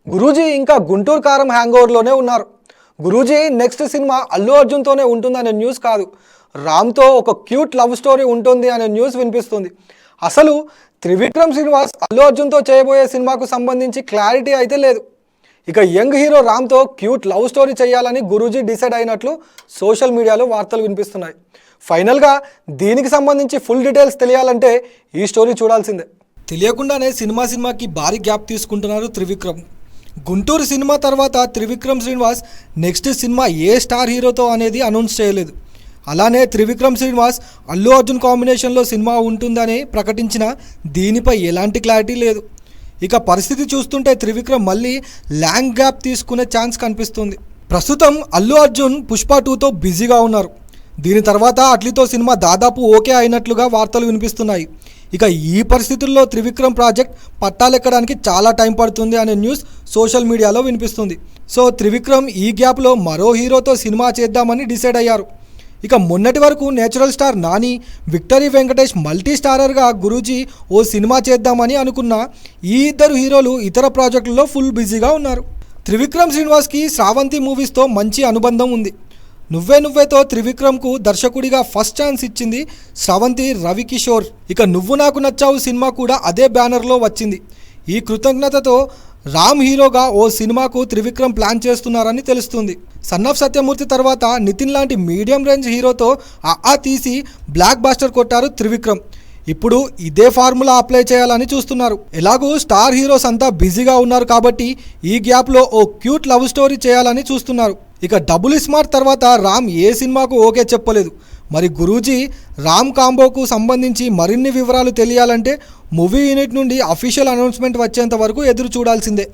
గురూజీ ఇంకా గుంటూరు కారం హ్యాంగ్ ఓవర్లోనే ఉన్నారు. గురూజీ నెక్స్ట్ సినిమా అల్లు అర్జున్తోనే ఉంటుందనే న్యూస్ కాదు, రామ్తో ఒక క్యూట్ లవ్ స్టోరీ ఉంటుంది అనే న్యూస్ వినిపిస్తుంది. అసలు త్రివిక్రమ్ శ్రీనివాస్ అల్లు అర్జున్తో చేయబోయే సినిమాకు సంబంధించి క్లారిటీ అయితే లేదు. ఇక యంగ్ హీరో రామ్తో క్యూట్ లవ్ స్టోరీ చేయాలని గురూజీ డిసైడ్ అయినట్లు సోషల్ మీడియాలో వార్తలు వినిపిస్తున్నాయి. ఫైనల్గా దీనికి సంబంధించి ఫుల్ డీటెయిల్స్ తెలియాలంటే ఈ స్టోరీ చూడాల్సిందే. తెలియకుండానే సినిమాకి భారీ గ్యాప్ తీసుకుంటున్నారు త్రివిక్రమ్. గుంటూరు సినిమా తర్వాత త్రివిక్రమ్ శ్రీనివాస్ నెక్స్ట్ సినిమా ఏ స్టార్ హీరోతో అనేది అనౌన్స్ చేయలేదు. అలానే త్రివిక్రమ్ శ్రీనివాస్ అల్లు అర్జున్ కాంబినేషన్లో సినిమా ఉంటుందని ప్రకటించిన దీనిపై ఎలాంటి క్లారిటీ లేదు. ఇక పరిస్థితి చూస్తుంటే త్రివిక్రమ్ మళ్ళీ లాంగ్ గ్యాప్ తీసుకునే ఛాన్స్ కనిపిస్తుంది. ప్రస్తుతం అల్లు అర్జున్ పుష్ప 2తో బిజీగా ఉన్నారు. దీని తర్వాత అట్లీతో సినిమా దాదాపు ఓకే అయినట్లుగా వార్తలు వినిపిస్తున్నాయి. ఇక ఈ పరిస్థితుల్లో త్రివిక్రమ్ ప్రాజెక్ట్ పట్టాలెక్కడానికి చాలా టైం పడుతుంది అనే న్యూస్ సోషల్ మీడియాలో వినిపిస్తుంది. సో త్రివిక్రమ్ ఈ గ్యాప్లో మరో హీరోతో సినిమా చేద్దామని డిసైడ్ అయ్యారు. ఇక మొన్నటి వరకు natural star Nani, victory Venkatesh multi స్టారర్గా గురూజీ ఓ సినిమా చేద్దామని అనుకున్న ఈ ఇద్దరు హీరోలు ఇతర ప్రాజెక్టుల్లో ఫుల్ బిజీగా ఉన్నారు. త్రివిక్రమ్ శ్రీనివాస్కి శ్రావంతి మూవీస్తో మంచి అనుబంధం ఉంది. నువ్వేతో త్రివిక్రమ్కు దర్శకుడిగా ఫస్ట్ ఛాన్స్ ఇచ్చింది శ్రవంతి రవికిషోర్. ఇక నువ్వు నాకు నచ్చావు సినిమా కూడా అదే బ్యానర్లో వచ్చింది. ఈ కృతజ్ఞతతో రామ్ హీరోగా ఓ సినిమాకు త్రివిక్రమ్ ప్లాన్ చేస్తున్నారని తెలుస్తుంది. సన్ ఆఫ్ సత్యమూర్తి తర్వాత నితిన్ లాంటి మీడియం రేంజ్ హీరోతో తీసి బ్లాక్ బాస్టర్ కొట్టారు త్రివిక్రమ్. ఇప్పుడు ఇదే ఫార్ములా అప్లై చేయాలని చూస్తున్నారు. ఎలాగూ స్టార్ హీరోస్ అంతా బిజీగా ఉన్నారు కాబట్టి ఈ గ్యాప్లో ఓ క్యూట్ లవ్ స్టోరీ చేయాలని చూస్తున్నారు. ఇక డబుల్ స్మార్ట్ తర్వాత రామ్ ఏ సినిమాకు ఓకే చెప్పలేదు. మరి గురూజీ రామ్ కాంబోకు సంబంధించి మరిన్ని వివరాలు తెలియాలంటే మూవీ యూనిట్ నుండి అఫీషియల్ అనౌన్స్మెంట్ వచ్చేంత వరకు ఎదురు చూడాల్సిందే.